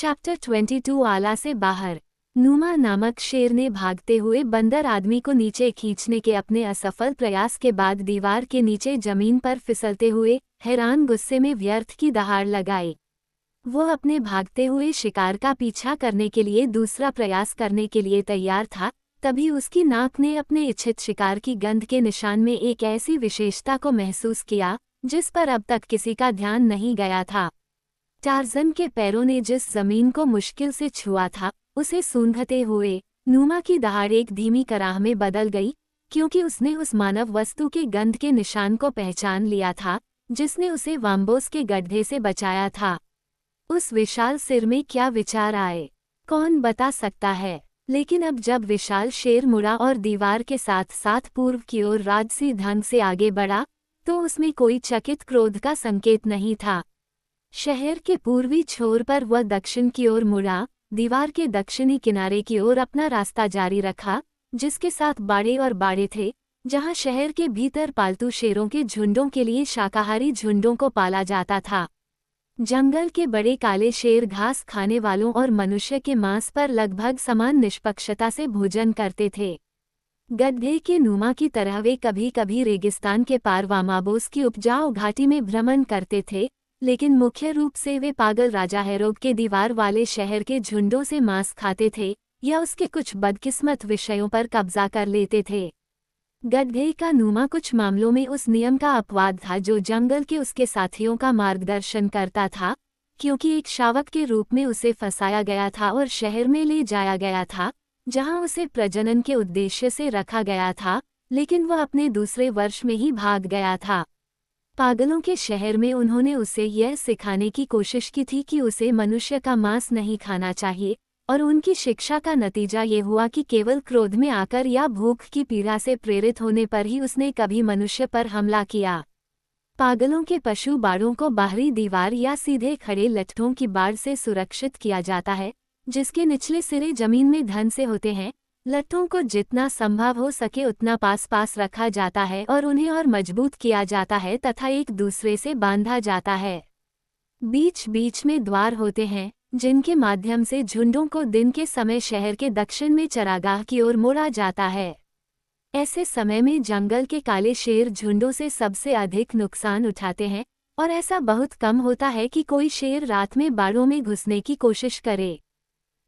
Chapter 22 आला से बाहर। नूमा नामक शेर ने भागते हुए बंदर आदमी को नीचे खींचने के अपने असफल प्रयास के बाद दीवार के नीचे जमीन पर फिसलते हुए हैरान गुस्से में व्यर्थ की दहाड़ लगाई। वो अपने भागते हुए शिकार का पीछा करने के लिए दूसरा प्रयास करने के लिए तैयार था, तभी उसकी नाक ने अपने इच्छित शिकार की गंध के निशान में एक ऐसी विशेषता को महसूस किया जिस पर अब तक किसी का ध्यान नहीं गया था। टार्ज़न के पैरों ने जिस जमीन को मुश्किल से छुआ था, उसे सूंघते हुए नूमा की दहाड़ एक धीमी कराह में बदल गई, क्योंकि उसने उस मानव वस्तु के गंध के निशान को पहचान लिया था जिसने उसे वाम्बोस के गड्ढे से बचाया था। उस विशाल सिर में क्या विचार आए, कौन बता सकता है। लेकिन अब जब विशाल शेर मुड़ा और दीवार के साथ साथ पूर्व की ओर राजसी ढंग से आगे बढ़ा, तो उसमें कोई चकित क्रोध का संकेत नहीं था। शहर के पूर्वी छोर पर वह दक्षिण की ओर मुड़ा, दीवार के दक्षिणी किनारे की ओर अपना रास्ता जारी रखा, जिसके साथ बाड़े और बाड़े थे, जहां शहर के भीतर पालतू शेरों के झुंडों के लिए शाकाहारी झुंडों को पाला जाता था। जंगल के बड़े काले शेर घास खाने वालों और मनुष्य के मांस पर लगभग समान निष्पक्षता से भोजन करते थे। गड्ढे के नूमा की तरह वे कभी कभी रेगिस्तान के पार वामाबोस की उपजाऊ घाटी में भ्रमण करते थे, लेकिन मुख्य रूप से वे पागल राजा हेरोब के दीवार वाले शहर के झुंडों से मांस खाते थे या उसके कुछ बदकिस्मत विषयों पर कब्जा कर लेते थे। गड्ढे का नूमा कुछ मामलों में उस नियम का अपवाद था जो जंगल के उसके साथियों का मार्गदर्शन करता था, क्योंकि एक शावक के रूप में उसे फंसाया गया था और शहर में ले जाया गया था, जहां उसे प्रजनन के उद्देश्य से रखा गया था, लेकिन वह अपने दूसरे वर्ष में ही भाग गया था। पागलों के शहर में उन्होंने उसे यह सिखाने की कोशिश की थी कि उसे मनुष्य का मांस नहीं खाना चाहिए, और उनकी शिक्षा का नतीजा ये हुआ कि केवल क्रोध में आकर या भूख की पीड़ा से प्रेरित होने पर ही उसने कभी मनुष्य पर हमला किया। पागलों के पशु बाड़ों को बाहरी दीवार या सीधे खड़े लट्ठों की बाड़ से सुरक्षित किया जाता है, जिसके निचले सिरे जमीन में धन से होते हैं। लट्ठों को जितना संभव हो सके उतना पास पास रखा जाता है और उन्हें और मजबूत किया जाता है तथा एक दूसरे से बांधा जाता है। बीच बीच में द्वार होते हैं, जिनके माध्यम से झुंडों को दिन के समय शहर के दक्षिण में चरागाह की ओर मोड़ा जाता है। ऐसे समय में जंगल के काले शेर झुंडों से सबसे अधिक नुकसान उठाते हैं, और ऐसा बहुत कम होता है कि कोई शेर रात में बाड़ों में घुसने की कोशिश करे।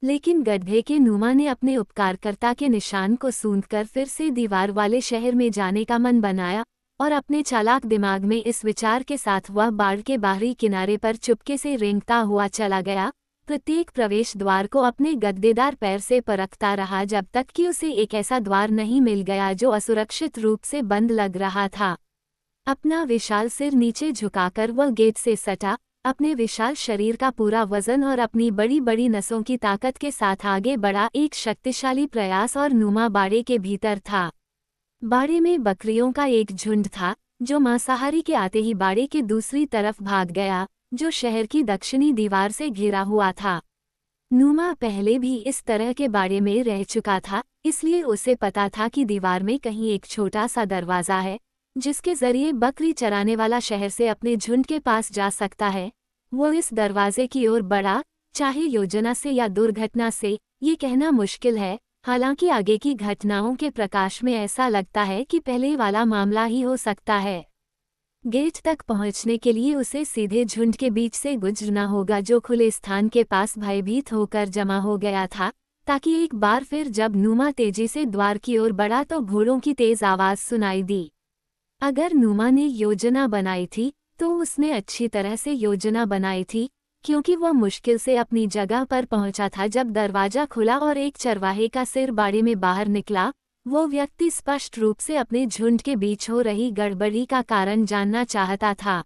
लेकिन गड्ढे के नूमा ने अपने उपकारकर्ता के निशान को सूंघकर फिर से दीवार वाले शहर में जाने का मन बनाया, और अपने चालाक दिमाग में इस विचार के साथ वह बाड़ के बाहरी किनारे पर चुपके से रेंगता हुआ चला गया, प्रत्येक प्रवेश द्वार को अपने गद्देदार पैर से परखता रहा जब तक कि उसे एक ऐसा द्वार नहीं मिल गया जो असुरक्षित रूप से बंद लग रहा था। अपना विशाल सिर नीचे झुकाकर वह गेट से सटा, अपने विशाल शरीर का पूरा वजन और अपनी बड़ी बड़ी नसों की ताकत के साथ आगे बढ़ा एक शक्तिशाली प्रयास, और नूमा बाड़े के भीतर था। बाड़े में बकरियों का एक झुंड था, जो मांसाहारी के आते ही बाड़े के दूसरी तरफ भाग गया, जो शहर की दक्षिणी दीवार से घिरा हुआ था। नूमा पहले भी इस तरह के बाड़े में रह चुका था, इसलिए उसे पता था कि दीवार में कहीं एक छोटा सा दरवाज़ा है, जिसके जरिए बकरी चराने वाला शहर से अपने झुंड के पास जा सकता है। वो इस दरवाजे की ओर बढ़ा, चाहे योजना से या दुर्घटना से, ये कहना मुश्किल है, हालांकि आगे की घटनाओं के प्रकाश में ऐसा लगता है कि पहले वाला मामला ही हो सकता है। गेट तक पहुंचने के लिए उसे सीधे झुंड के बीच से गुजरना होगा, जो खुले स्थान के पास भयभीत होकर जमा हो गया था, ताकि एक बार फिर जब नूमा तेजी से द्वार की ओर बढ़ा तो घोड़ों की तेज आवाज सुनाई दी। अगर नूमा ने योजना बनाई थी, तो उसने अच्छी तरह से योजना बनाई थी, क्योंकि वह मुश्किल से अपनी जगह पर पहुंचा था जब दरवाजा खुला और एक चरवाहे का सिर बाड़े में बाहर निकला। वो व्यक्ति स्पष्ट रूप से अपने झुंड के बीच हो रही गड़बड़ी का कारण जानना चाहता था।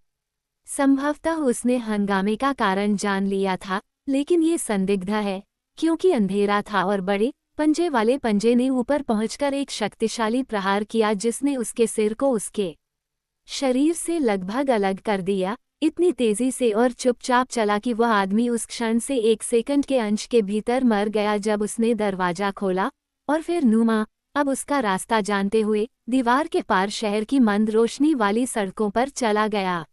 संभवतः उसने हंगामे का कारण जान लिया था, लेकिन ये संदिग्ध है, क्योंकि अंधेरा था और बड़े पंजे वाले पंजे ने ऊपर पहुंचकर एक शक्तिशाली प्रहार किया जिसने उसके सिर को उसके शरीर से लगभग अलग कर दिया, इतनी तेजी से और चुपचाप चला कि वह आदमी उस क्षण से 1 सेकंड के अंश के भीतर मर गया जब उसने दरवाजा खोला, और फिर नूमा, अब उसका रास्ता जानते हुए, दीवार के पार शहर की मंद रोशनी वाली सड़कों पर चला गया।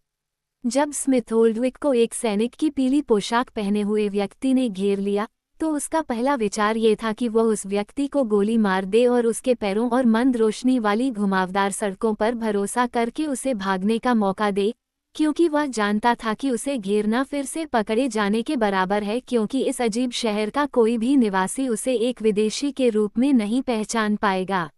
जब स्मिथ ओल्डविक को एक सैनिक की पीली पोशाक पहने हुए व्यक्ति ने घेर लिया तो उसका पहला विचार ये था कि वह उस व्यक्ति को गोली मार दे और उसके पैरों और मंद रोशनी वाली घुमावदार सड़कों पर भरोसा करके उसे भागने का मौका दे, क्योंकि वह जानता था कि उसे घेरना फिर से पकड़े जाने के बराबर है, क्योंकि इस अजीब शहर का कोई भी निवासी उसे एक विदेशी के रूप में नहीं पहचान पाएगा।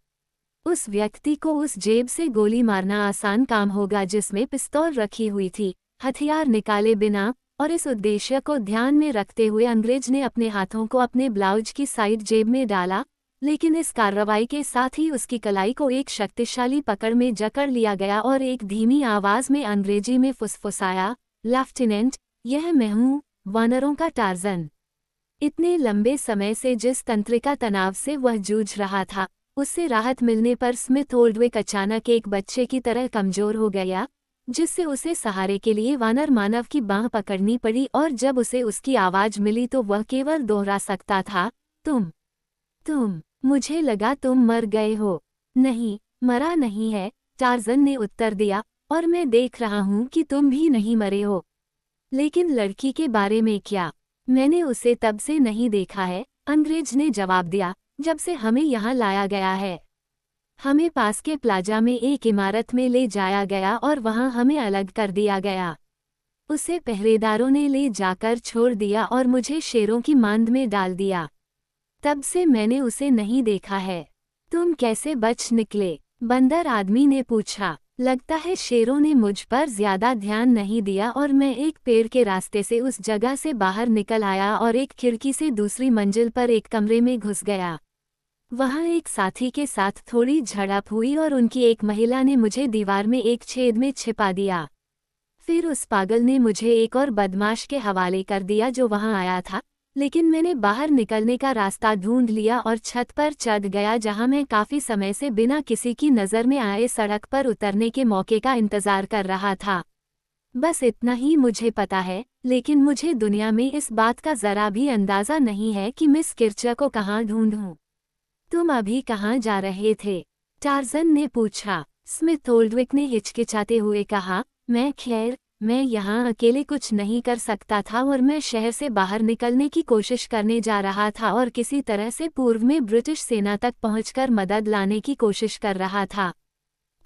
उस व्यक्ति को उस जेब से गोली मारना आसान काम होगा जिसमें पिस्तौल रखी हुई थी, हथियार निकाले बिना, और इस उद्देश्य को ध्यान में रखते हुए अंग्रेज ने अपने हाथों को अपने ब्लाउज की साइड जेब में डाला, लेकिन इस कार्रवाई के साथ ही उसकी कलाई को एक शक्तिशाली पकड़ में जकड़ लिया गया और एक धीमी आवाज में अंग्रेजी में फुसफुसाया, लेफ्टिनेंट, यह मैं हूँ, वानरों का टार्जन। इतने लंबे समय से जिस तंत्रिका तनाव से वह जूझ रहा था, उससे राहत मिलने पर स्मिथ ओल्डविक अचानक एक बच्चे की तरह कमजोर हो गया, जिससे उसे सहारे के लिए वानर मानव की बांह पकड़नी पड़ी, और जब उसे उसकी आवाज मिली तो वह केवल दोहरा सकता था, तुम, मुझे लगा तुम मर गए हो। नहीं, मरा नहीं है, टार्जन ने उत्तर दिया, और मैं देख रहा हूं कि तुम भी नहीं मरे हो। लेकिन लड़की के बारे में क्या? मैंने उसे तब से नहीं देखा है, अंग्रेज ने जवाब दिया, जब से हमें यहाँ लाया गया है। हमें पास के प्लाजा में एक इमारत में ले जाया गया और वहाँ हमें अलग कर दिया गया। उसे पहरेदारों ने ले जाकर छोड़ दिया और मुझे शेरों की मांद में डाल दिया। तब से मैंने उसे नहीं देखा है। तुम कैसे बच निकले? बंदर आदमी ने पूछा। लगता है शेरों ने मुझ पर ज्यादा ध्यान नहीं दिया और मैं एक पेड़ के रास्ते से उस जगह से बाहर निकल आया और एक खिड़की से दूसरी मंजिल पर एक कमरे में घुस गया। वहाँ एक साथी के साथ थोड़ी झड़प हुई और उनकी एक महिला ने मुझे दीवार में एक छेद में छिपा दिया। फिर उस पागल ने मुझे एक और बदमाश के हवाले कर दिया जो वहाँ आया था, लेकिन मैंने बाहर निकलने का रास्ता ढूंढ लिया और छत पर चढ़ गया, जहाँ मैं काफ़ी समय से बिना किसी की नज़र में आए सड़क पर उतरने के मौके का इंतज़ार कर रहा था। बस इतना ही मुझे पता है, लेकिन मुझे दुनिया में इस बात का ज़रा भी अंदाज़ा नहीं है कि मिस किर्चर को कहाँ ढूंढूं। तुम अभी कहाँ जा रहे थे? टार्जन ने पूछा। स्मिथ ओल्डविक ने हिचकिचाते हुए कहा, मैं यहाँ अकेले कुछ नहीं कर सकता था और मैं शहर से बाहर निकलने की कोशिश करने जा रहा था और किसी तरह से पूर्व में ब्रिटिश सेना तक पहुंचकर मदद लाने की कोशिश कर रहा था।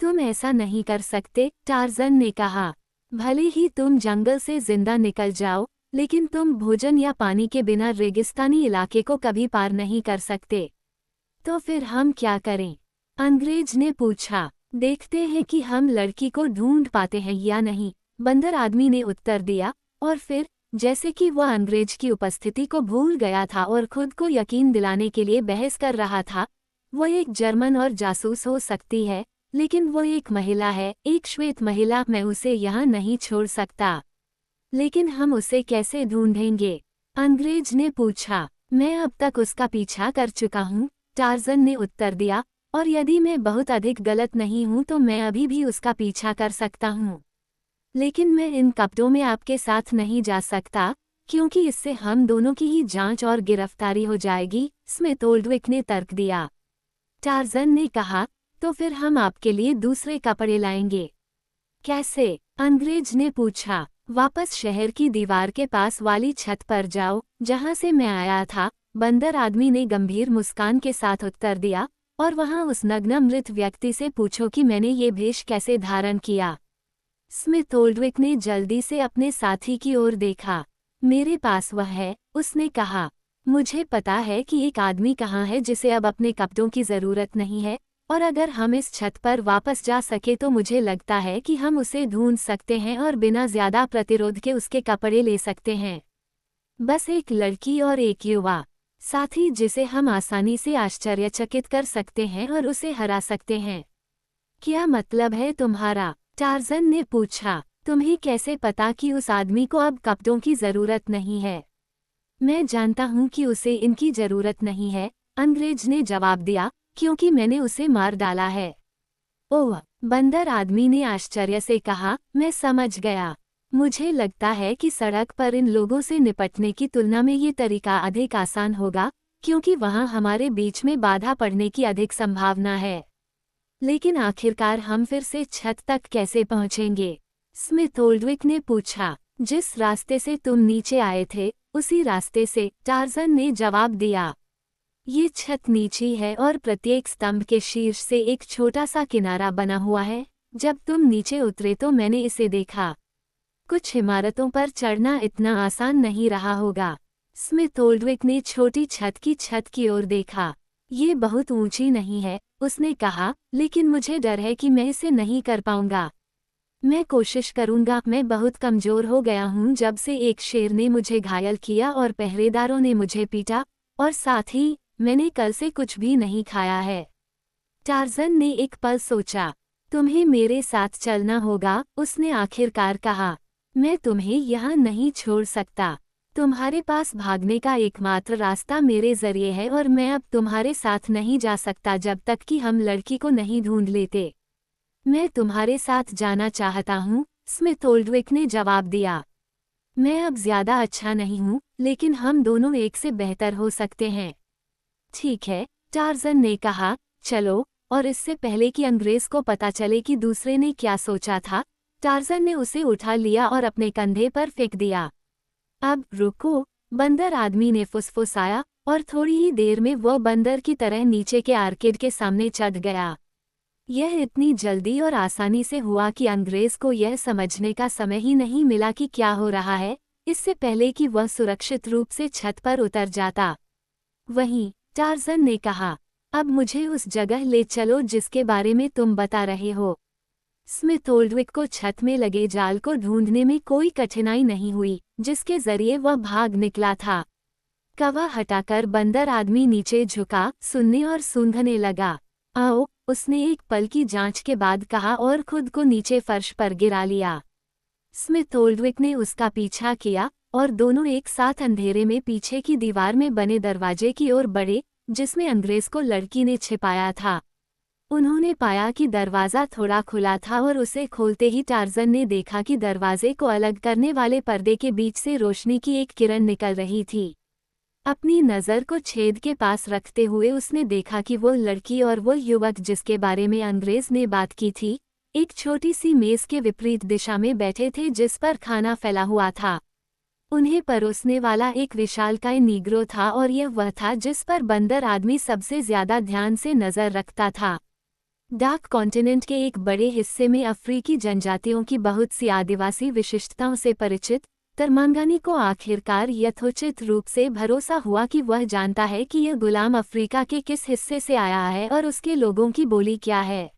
तुम ऐसा नहीं कर सकते, टार्जन ने कहा। भले ही तुम जंगल से जिंदा निकल जाओ, लेकिन तुम भोजन या पानी के बिना रेगिस्तानी इलाके को कभी पार नहीं कर सकते। तो फिर हम क्या करें? अंग्रेज ने पूछा। देखते हैं कि हम लड़की को ढूंढ पाते हैं या नहीं, बंदर आदमी ने उत्तर दिया, और फिर जैसे कि वह अंग्रेज की उपस्थिति को भूल गया था और खुद को यकीन दिलाने के लिए बहस कर रहा था, वह एक जर्मन और जासूस हो सकती है, लेकिन वो एक महिला है, एक श्वेत महिला, मैं उसे यहाँ नहीं छोड़ सकता। लेकिन हम उसे कैसे ढूंढेंगे? अंग्रेज ने पूछा। मैं अब तक उसका पीछा कर चुका हूँ, टार्जन ने उत्तर दिया, और यदि मैं बहुत अधिक गलत नहीं हूँ तो मैं अभी भी उसका पीछा कर सकता हूँ। लेकिन मैं इन कपड़ों में आपके साथ नहीं जा सकता, क्योंकि इससे हम दोनों की ही जांच और गिरफ्तारी हो जाएगी, स्मिथ ओल्डविक ने तर्क दिया। टार्जन ने कहा, तो फिर हम आपके लिए दूसरे कपड़े लाएंगे। कैसे? अंग्रेज ने पूछा। वापस शहर की दीवार के पास वाली छत पर जाओ, जहां से मैं आया था, बंदर आदमी ने गंभीर मुस्कान के साथ उत्तर दिया, और वहां उस नग्न मृत व्यक्ति से पूछो कि मैंने ये भेष कैसे धारण किया। स्मिथ ओल्डविक ने जल्दी से अपने साथी की ओर देखा। मेरे पास वह है, उसने कहा। मुझे पता है कि एक आदमी कहाँ है जिसे अब अपने कपड़ों की जरूरत नहीं है, और अगर हम इस छत पर वापस जा सके तो मुझे लगता है कि हम उसे ढूंढ सकते हैं और बिना ज्यादा प्रतिरोध के उसके कपड़े ले सकते हैं। बस एक लड़की और एक युवा साथी जिसे हम आसानी से आश्चर्यचकित कर सकते हैं और उसे हरा सकते हैं। क्या मतलब है तुम्हारा? टार्जन ने पूछा। तुम्हें कैसे पता कि उस आदमी को अब कपड़ों की जरूरत नहीं है? मैं जानता हूं कि उसे इनकी जरूरत नहीं है, अंग्रेज ने जवाब दिया, क्योंकि मैंने उसे मार डाला है। ओह, बंदर आदमी ने आश्चर्य से कहा, मैं समझ गया। मुझे लगता है कि सड़क पर इन लोगों से निपटने की तुलना में ये तरीका अधिक आसान होगा, क्योंकि वहाँ हमारे बीच में बाधा पड़ने की अधिक संभावना है। लेकिन आखिरकार हम फिर से छत तक कैसे पहुँचेंगे? स्मिथ ओल्डविक ने पूछा। जिस रास्ते से तुम नीचे आए थे उसी रास्ते से, टार्जन ने जवाब दिया। ये छत नीची है और प्रत्येक स्तंभ के शीर्ष से एक छोटा सा किनारा बना हुआ है। जब तुम नीचे उतरे तो मैंने इसे देखा। कुछ इमारतों पर चढ़ना इतना आसान नहीं रहा होगा। स्मिथ ओल्डविक ने छोटी छत की ओर देखा। ये बहुत ऊंची नहीं है, उसने कहा, लेकिन मुझे डर है कि मैं इसे नहीं कर पाऊंगा। मैं कोशिश करूंगा। मैं बहुत कमजोर हो गया हूं जब से एक शेर ने मुझे घायल किया और पहरेदारों ने मुझे पीटा, और साथ ही मैंने कल से कुछ भी नहीं खाया है। टार्जन ने एक पल सोचा। तुम्हें मेरे साथ चलना होगा, उसने आखिरकार कहा। मैं तुम्हें यहाँ नहीं छोड़ सकता। तुम्हारे पास भागने का एकमात्र रास्ता मेरे जरिए है और मैं अब तुम्हारे साथ नहीं जा सकता जब तक कि हम लड़की को नहीं ढूंढ लेते। मैं तुम्हारे साथ जाना चाहता हूँ, स्मिथ ओल्डविक ने जवाब दिया। मैं अब ज्यादा अच्छा नहीं हूँ, लेकिन हम दोनों एक से बेहतर हो सकते हैं। ठीक है, टार्जन ने कहा, चलो। और इससे पहले कि अंग्रेज को पता चले कि दूसरे ने क्या सोचा था, टार्जन ने उसे उठा लिया और अपने कंधे पर फेंक दिया। अब रुको, बंदर आदमी ने फुसफुसाया, और थोड़ी ही देर में वह बंदर की तरह नीचे के आर्किड के सामने चढ़ गया। यह इतनी जल्दी और आसानी से हुआ कि अंग्रेज को यह समझने का समय ही नहीं मिला कि क्या हो रहा है, इससे पहले कि वह सुरक्षित रूप से छत पर उतर जाता। वहीं टार्जन ने कहा, अब मुझे उस जगह ले चलो जिसके बारे में तुम बता रहे हो। स्मिथ ओल्डविक को छत में लगे जाल को ढूंढने में कोई कठिनाई नहीं हुई, जिसके जरिए वह भाग निकला था। कवा हटाकर बंदर आदमी नीचे झुका, सुनने और सूंघने लगा। आओ, उसने एक पल की जांच के बाद कहा और खुद को नीचे फर्श पर गिरा लिया। स्मिथ ओल्डविक ने उसका पीछा किया और दोनों एक साथ अंधेरे में पीछे की दीवार में बने दरवाजे की ओर बढ़े, जिसमें अंग्रेज को लड़की ने छिपाया था। उन्होंने पाया कि दरवाज़ा थोड़ा खुला था और उसे खोलते ही टार्जन ने देखा कि दरवाजे को अलग करने वाले पर्दे के बीच से रोशनी की एक किरण निकल रही थी। अपनी नज़र को छेद के पास रखते हुए उसने देखा कि वो लड़की और वो युवक जिसके बारे में अंग्रेज ने बात की थी, एक छोटी सी मेज के विपरीत दिशा में बैठे थे जिस पर खाना फैला हुआ था। उन्हें परोसने वाला एक विशालकाय नीग्रो था और यह वह था जिस पर बंदर आदमी सबसे ज्यादा ध्यान से नजर रखता था। डार्क कॉन्टिनेंट के एक बड़े हिस्से में अफ्रीकी जनजातियों की बहुत सी आदिवासी विशिष्टताओं से परिचित तरमांगानी को आखिरकार यथोचित रूप से भरोसा हुआ कि वह जानता है कि यह गुलाम अफ्रीका के किस हिस्से से आया है और उसके लोगों की बोली क्या है।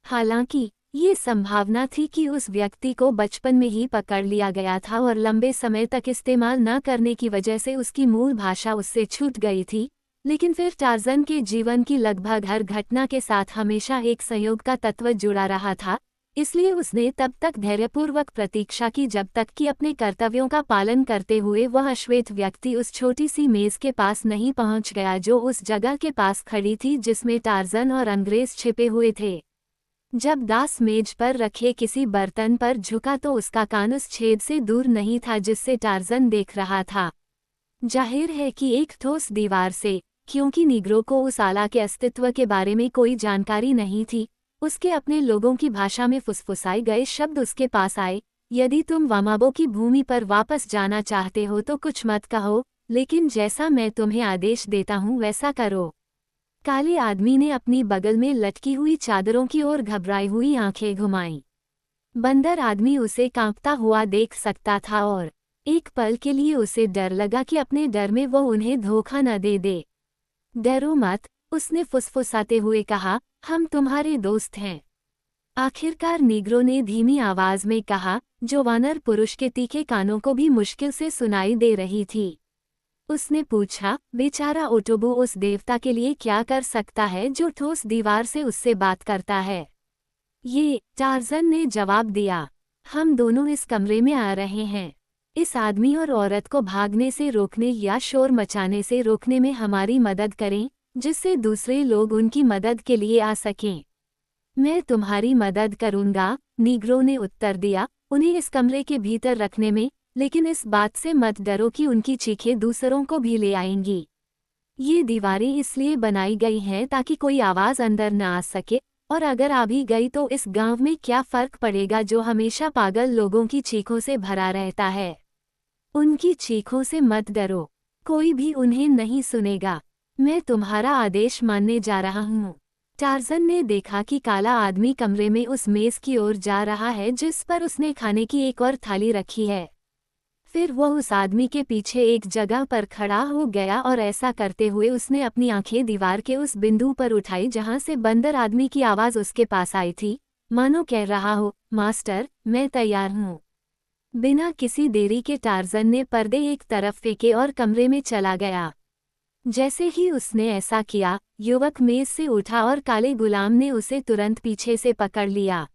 हालांकि ये संभावना थी कि उस व्यक्ति को बचपन में ही पकड़ लिया गया था और लंबे समय तक इस्तेमाल न करने की वजह से उसकी मूल भाषा उससे छूट गई थी, लेकिन फिर टार्जन के जीवन की लगभग हर घटना के साथ हमेशा एक संयोग का तत्व जुड़ा रहा था, इसलिए उसने तब तक धैर्यपूर्वक प्रतीक्षा की जब तक कि अपने कर्तव्यों का पालन करते हुए वह अश्वेत व्यक्ति उस छोटी सी मेज के पास नहीं पहुंच गया जो उस जगह के पास खड़ी थी जिसमें टार्जन और अंग्रेज छिपे हुए थे। जब दास मेज पर रखे किसी बर्तन पर झुका तो उसका कान उस छेद से दूर नहीं था जिससे टार्जन देख रहा था। जाहिर है कि एक ठोस दीवार से, क्योंकि नीग्रो को उस आला के अस्तित्व के बारे में कोई जानकारी नहीं थी। उसके अपने लोगों की भाषा में फुसफुसाए गए शब्द उसके पास आए, यदि तुम वामाबो की भूमि पर वापस जाना चाहते हो तो कुछ मत कहो, लेकिन जैसा मैं तुम्हें आदेश देता हूँ वैसा करो। काले आदमी ने अपनी बगल में लटकी हुई चादरों की ओर घबराई हुई आंखें घुमाईं। बंदर आदमी उसे कांपता हुआ देख सकता था और एक पल के लिए उसे डर लगा कि अपने डर में वो उन्हें धोखा न दे दे। डरो मत, उसने फुसफुसाते हुए कहा, हम तुम्हारे दोस्त हैं। आखिरकार नीग्रो ने धीमी आवाज में कहा, जो वानर पुरुष के तीखे कानों को भी मुश्किल से सुनाई दे रही थी। उसने पूछा, बेचारा ओटोबो उस देवता के लिए क्या कर सकता है जो ठोस दीवार से उससे बात करता है। ये, टार्जन ने जवाब दिया, हम दोनों इस कमरे में आ रहे हैं। इस आदमी और औरत को भागने से रोकने या शोर मचाने से रोकने में हमारी मदद करें, जिससे दूसरे लोग उनकी मदद के लिए आ सकें। मैं तुम्हारी मदद करूंगा, नीग्रो ने उत्तर दिया, उन्हें इस कमरे के भीतर रखने में, लेकिन इस बात से मत डरो कि उनकी चीखें दूसरों को भी ले आएंगी। ये दीवारें इसलिए बनाई गई हैं ताकि कोई आवाज़ अंदर न आ सके, और अगर आ भी गई तो इस गांव में क्या फर्क पड़ेगा जो हमेशा पागल लोगों की चीखों से भरा रहता है। उनकी चीखों से मत डरो, कोई भी उन्हें नहीं सुनेगा। मैं तुम्हारा आदेश मानने जा रहा हूँ। टार्ज़न ने देखा कि काला आदमी कमरे में उस मेज की ओर जा रहा है जिस पर उसने खाने की एक और थाली रखी है। फिर वह उस आदमी के पीछे एक जगह पर खड़ा हो गया और ऐसा करते हुए उसने अपनी आंखें दीवार के उस बिंदु पर उठाई जहां से बंदर आदमी की आवाज उसके पास आई थी, मानो कह रहा हो, मास्टर, मैं तैयार हूँ। बिना किसी देरी के टार्ज़न ने पर्दे एक तरफ फेंके और कमरे में चला गया। जैसे ही उसने ऐसा किया, युवक मेज से उठा और काले गुलाम ने उसे तुरंत पीछे से पकड़ लिया।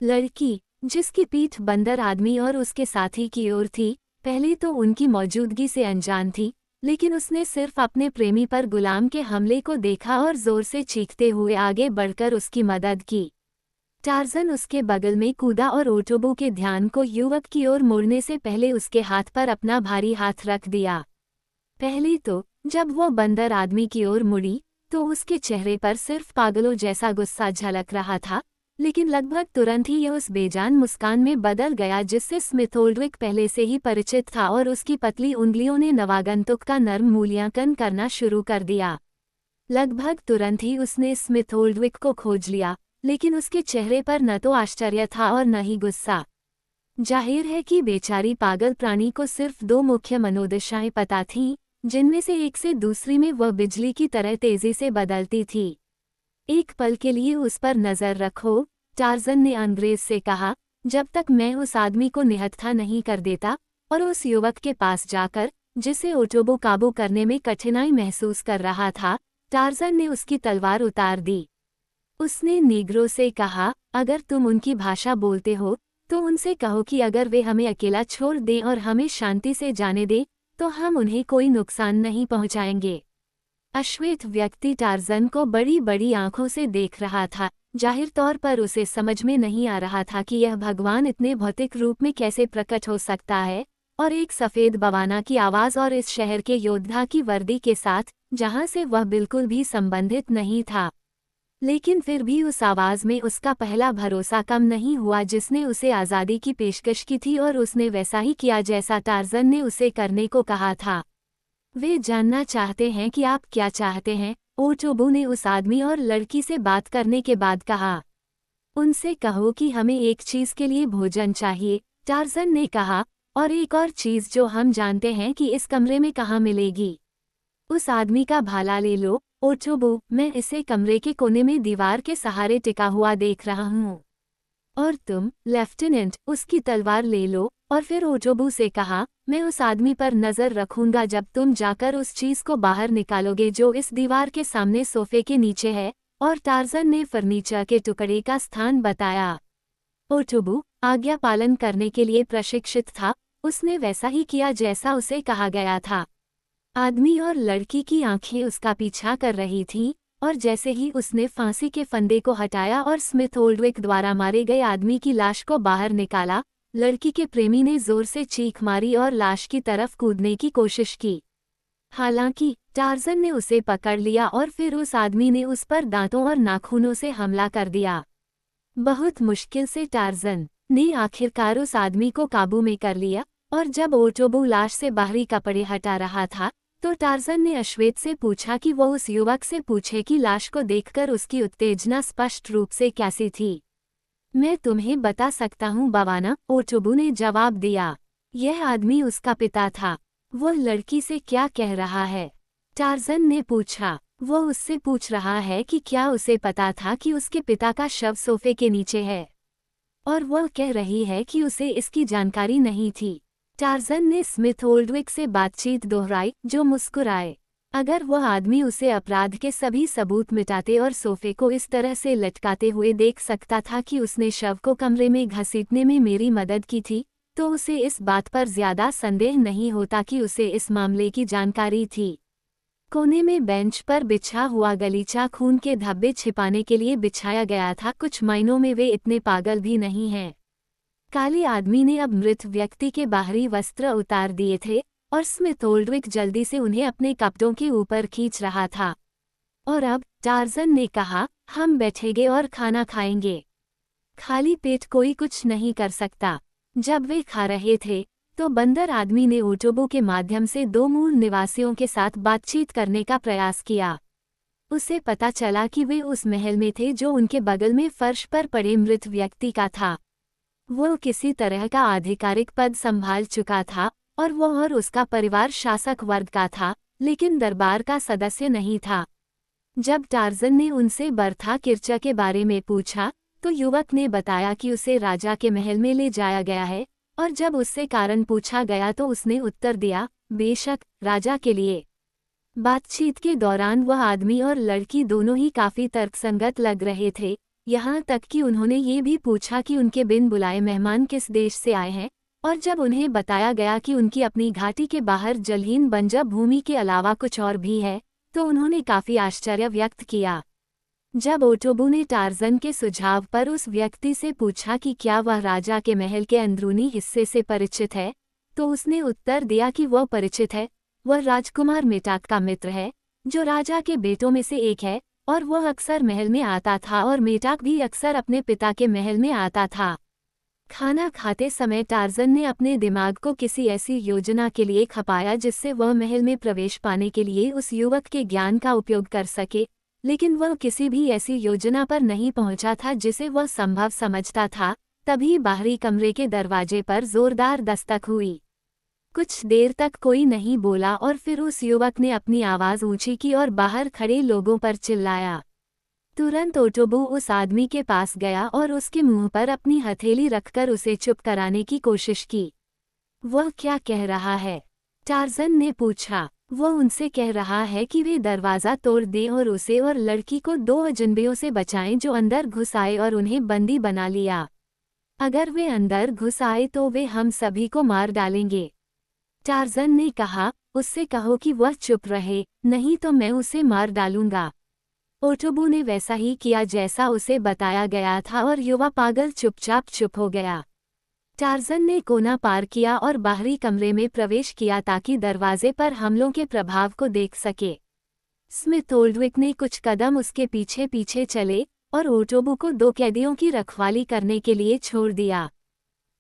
लड़की, जिसकी पीठ बंदर आदमी और उसके साथी की ओर थी, पहले तो उनकी मौजूदगी से अनजान थी, लेकिन उसने सिर्फ अपने प्रेमी पर गुलाम के हमले को देखा और जोर से चीखते हुए आगे बढ़कर उसकी मदद की। टार्ज़न उसके बगल में कूदा और ओटोबो के ध्यान को युवक की ओर मुड़ने से पहले उसके हाथ पर अपना भारी हाथ रख दिया। पहले तो जब वो बंदर आदमी की ओर मुड़ी तो उसके चेहरे पर सिर्फ पागलों जैसा गुस्सा झलक रहा था, लेकिन लगभग तुरंत ही यह उस बेजान मुस्कान में बदल गया जिससे स्मिथ ओल्ड्रिक पहले से ही परिचित था और उसकी पतली उंगलियों ने नवागंतुक का नर्म मूल्यांकन करना शुरू कर दिया। लगभग तुरंत ही उसने स्मिथ ओल्ड्रिक को खोज लिया, लेकिन उसके चेहरे पर न तो आश्चर्य था और न ही गुस्सा। जाहिर है कि बेचारी पागल प्राणी को सिर्फ दो मुख्य मनोदशाएं पता थीं, जिनमें से एक से दूसरी में वह बिजली की तरह तेजी से बदलती थी। एक पल के लिए उस पर नजर रखो, टार्ज़न ने अंग्रेज से कहा, जब तक मैं उस आदमी को निहत्था नहीं कर देता, और उस युवक के पास जाकर, जिसे ओटोबो काबू करने में कठिनाई महसूस कर रहा था, टार्ज़न ने उसकी तलवार उतार दी। उसने नीग्रो से कहा, अगर तुम उनकी भाषा बोलते हो, तो उनसे कहो कि अगर वे हमें अकेला छोड़ दें और हमें शांति से जाने दें, तो हम उन्हें कोई नुकसान नहीं पहुंचाएंगे। अश्वेत व्यक्ति टार्ज़न को बड़ी बड़ी आंखों से देख रहा था। जाहिर तौर पर उसे समझ में नहीं आ रहा था कि यह भगवान इतने भौतिक रूप में कैसे प्रकट हो सकता है, और एक सफ़ेद बवाना की आवाज़ और इस शहर के योद्धा की वर्दी के साथ, जहां से वह बिल्कुल भी संबंधित नहीं था। लेकिन फिर भी उस आवाज़ में उसका पहला भरोसा कम नहीं हुआ जिसने उसे आज़ादी की पेशकश की थी, और उसने वैसा ही किया जैसा टार्ज़न ने उसे करने को कहा था। वे जानना चाहते हैं कि आप क्या चाहते हैं, ओटोबो ने उस आदमी और लड़की से बात करने के बाद कहा। उनसे कहो कि हमें एक चीज़ के लिए भोजन चाहिए, टार्ज़न ने कहा, और एक और चीज़ जो हम जानते हैं कि इस कमरे में कहाँ मिलेगी। उस आदमी का भाला ले लो, ओटोबो, मैं इसे कमरे के कोने में दीवार के सहारे टिका हुआ देख रहा हूँ। और तुम, लेफ्टिनेंट, उसकी तलवार ले लो। और फिर ओटोबो से कहा, मैं उस आदमी पर नज़र रखूंगा जब तुम जाकर उस चीज़ को बाहर निकालोगे जो इस दीवार के सामने सोफे के नीचे है, और टार्ज़न ने फर्नीचर के टुकड़े का स्थान बताया। ओटोबो, आज्ञा पालन करने के लिए प्रशिक्षित था, उसने वैसा ही किया जैसा उसे कहा गया था। आदमी और लड़की की आंखें उसका पीछा कर रही थीं, और जैसे ही उसने फांसी के फंदे को हटाया और स्मिथ ओल्ड्रिक द्वारा मारे गए आदमी की लाश को बाहर निकाला, लड़की के प्रेमी ने जोर से चीख मारी और लाश की तरफ कूदने की कोशिश की। हालांकि टार्ज़न ने उसे पकड़ लिया और फिर उस आदमी ने उस पर दांतों और नाखूनों से हमला कर दिया। बहुत मुश्किल से टार्ज़न ने आखिरकार उस आदमी को काबू में कर लिया, और जब ओटोबो लाश से बाहरी कपड़े हटा रहा था, तो टार्ज़न ने अश्वेत से पूछा कि वो उस युवक से पूछे कि लाश को देखकर उसकी उत्तेजना स्पष्ट रूप से कैसी थी। मैं तुम्हें बता सकता हूँ बवाना, ओटोबो ने जवाब दिया। यह आदमी उसका पिता था। वो लड़की से क्या कह रहा है? टार्ज़न ने पूछा। वो उससे पूछ रहा है कि क्या उसे पता था कि उसके पिता का शव सोफे के नीचे है, और वह कह रही है कि उसे इसकी जानकारी नहीं थी। टार्ज़न ने स्मिथ ओल्ड्रिक से बातचीत दोहराई, जो मुस्कुराए। अगर वह आदमी उसे अपराध के सभी सबूत मिटाते और सोफे को इस तरह से लटकाते हुए देख सकता था कि उसने शव को कमरे में घसीटने में मेरी मदद की थी, तो उसे इस बात पर ज्यादा संदेह नहीं होता कि उसे इस मामले की जानकारी थी। कोने में बेंच पर बिछा हुआ गलीचा खून के धब्बे छिपाने के लिए बिछाया गया था। कुछ मायनों में वे इतने पागल भी नहीं हैं। काले आदमी ने अब मृत व्यक्ति के बाहरी वस्त्र उतार दिए थे, और स्मिथ ओल्ड्रिक जल्दी से उन्हें अपने कपड़ों के ऊपर खींच रहा था। और अब, टार्ज़न ने कहा, हम बैठेंगे और खाना खाएंगे। खाली पेट कोई कुछ नहीं कर सकता। जब वे खा रहे थे, तो बंदर आदमी ने ओटोबो के माध्यम से दो मूल निवासियों के साथ बातचीत करने का प्रयास किया। उसे पता चला कि वे उस महल में थे जो उनके बगल में फर्श पर पड़े मृत व्यक्ति का था। वो किसी तरह का आधिकारिक पद संभाल चुका था और वो और उसका परिवार शासक वर्ग का था, लेकिन दरबार का सदस्य नहीं था। जब टार्ज़न ने उनसे बर्था किरचा के बारे में पूछा, तो युवक ने बताया कि उसे राजा के महल में ले जाया गया है, और जब उससे कारण पूछा गया तो उसने उत्तर दिया, बेशक, राजा के लिए। बातचीत के दौरान वह आदमी और लड़की दोनों ही काफी तर्कसंगत लग रहे थे, यहाँ तक कि उन्होंने ये भी पूछा कि उनके बिन बुलाए मेहमान किस देश से आए हैं, और जब उन्हें बताया गया कि उनकी अपनी घाटी के बाहर जलहीन बंजर भूमि के अलावा कुछ और भी है, तो उन्होंने काफी आश्चर्य व्यक्त किया। जब ओटोबू ने टार्ज़न के सुझाव पर उस व्यक्ति से पूछा कि क्या वह राजा के महल के अंदरूनी हिस्से से परिचित है, तो उसने उत्तर दिया कि वह परिचित है। वह राजकुमार मेटाक का मित्र है, जो राजा के बेटों में से एक है, और वह अक्सर महल में आता था और मेटाक भी अक्सर अपने पिता के महल में आता था। खाना खाते समय टार्ज़न ने अपने दिमाग को किसी ऐसी योजना के लिए खपाया जिससे वह महल में प्रवेश पाने के लिए उस युवक के ज्ञान का उपयोग कर सके, लेकिन वह किसी भी ऐसी योजना पर नहीं पहुंचा था जिसे वह संभव समझता था। तभी बाहरी कमरे के दरवाजे पर जोरदार दस्तक हुई। कुछ देर तक कोई नहीं बोला और फिर उस युवक ने अपनी आवाज़ ऊंची की और बाहर खड़े लोगों पर चिल्लाया। तुरंत ओटोबू उस आदमी के पास गया और उसके मुंह पर अपनी हथेली रखकर उसे चुप कराने की कोशिश की। वह क्या कह रहा है? टार्ज़न ने पूछा। वह उनसे कह रहा है कि वे दरवाज़ा तोड़ दें और उसे और लड़की को दो अजनबियों से बचाएं जो अंदर घुस आए और उन्हें बंदी बना लिया। अगर वे अंदर घुस आए तो वे हम सभी को मार डालेंगे। टार्ज़न ने कहा, उससे कहो कि वह चुप रहे, नहीं तो मैं उसे मार डालूंगा। ओटोबू ने वैसा ही किया जैसा उसे बताया गया था और युवा पागल चुपचाप चुप हो गया। टार्ज़न ने कोना पार किया और बाहरी कमरे में प्रवेश किया ताकि दरवाजे पर हमलों के प्रभाव को देख सके। स्मिथ ओल्डविक ने कुछ कदम उसके पीछे पीछे चले और ओटोबू को दो कैदियों की रखवाली करने के लिए छोड़ दिया।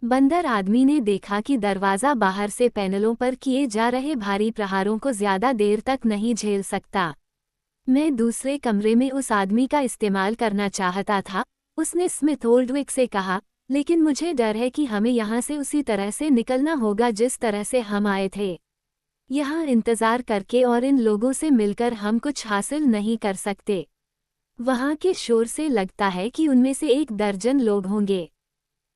बंदर आदमी ने देखा कि दरवाज़ा बाहर से पैनलों पर किए जा रहे भारी प्रहारों को ज्यादा देर तक नहीं झेल सकता। मैं दूसरे कमरे में उस आदमी का इस्तेमाल करना चाहता था, उसने स्मिथ ओल्डविक से कहा, लेकिन मुझे डर है कि हमें यहाँ से उसी तरह से निकलना होगा जिस तरह से हम आए थे। यहाँ इंतज़ार करके और इन लोगों से मिलकर हम कुछ हासिल नहीं कर सकते। वहाँ के शोर से लगता है कि उनमें से 1 दर्जन लोग होंगे।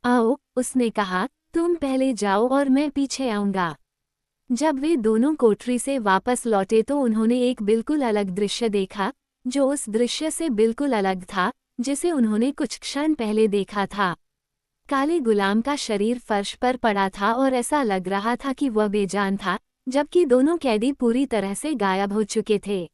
आओ, उसने कहा, तुम पहले जाओ और मैं पीछे आऊँगा। जब वे दोनों कोठरी से वापस लौटे तो उन्होंने एक बिल्कुल अलग दृश्य देखा, जो उस दृश्य से बिल्कुल अलग था जिसे उन्होंने कुछ क्षण पहले देखा था। काले गुलाम का शरीर फर्श पर पड़ा था और ऐसा लग रहा था कि वह बेजान था, जबकि दोनों कैदी पूरी तरह से गायब हो चुके थे।